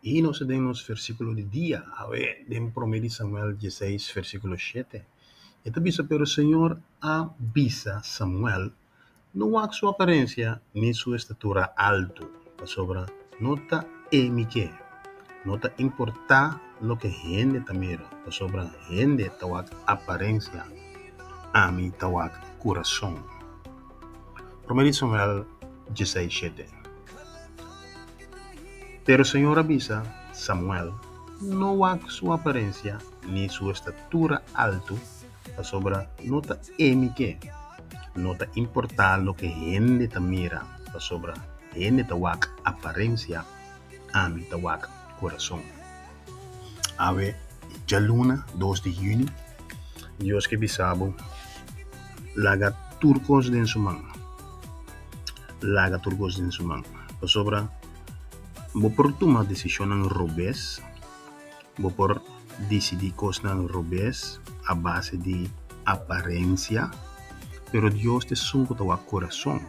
Y nos den versículo de día, a ver, en promedio Samuel 16, versículo 7. Esta avisa, pero el Señor avisa Samuel, no a su apariencia ni su estatura alto, sobre nota que nota importa lo que gente también, sobre gente tawak apariencia, a mi tawak corazón. Promedio Samuel 16, 7. Pero el Señor avisa Samuel, no a su apariencia ni su estatura alto, sobre nota que nota importar lo que gente te mira, sobre gente tawak apariencia, a mi tawak corazón. Ave ya luna 2 de junio, Dios que bisabo, laga turcos de su mano, laga turcos de su mano, sobre vou por tomar decisión en robes, vou por decidir cosas en robes a base de apariencia, pero Dios te sunco tu corazón.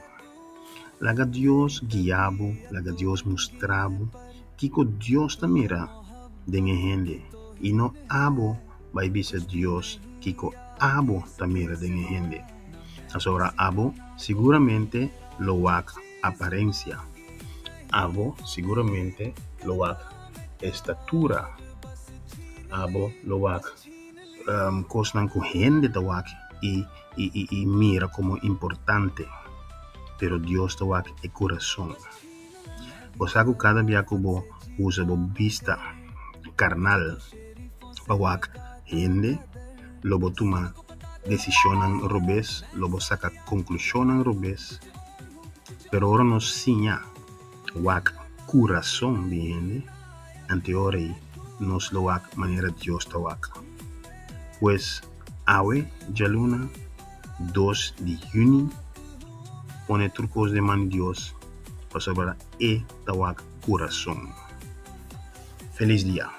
Laga Dios guiabo, laga Dios mostrabo, kiko Dios te mira de gente y no abo vai bisa Dios kiko abo te mira de gente. Ahora abo seguramente lo wak apariencia. Abo seguramente lo wak estatura. Abo lo wak cosas con gente te wak y mira como importante. Pero Dios te wak el corazón. Pues hago cada día como usa vista carnal para wak gente, luego toma decisión en robes, luego saca conclusión en robes, pero ahora no siña wak corazón bien, ante ahora nos lo wak manera Dios te wak. Pues awe ya luna 2 de junio pone trucos de man Dios para sobre tawak corazón. Feliz día.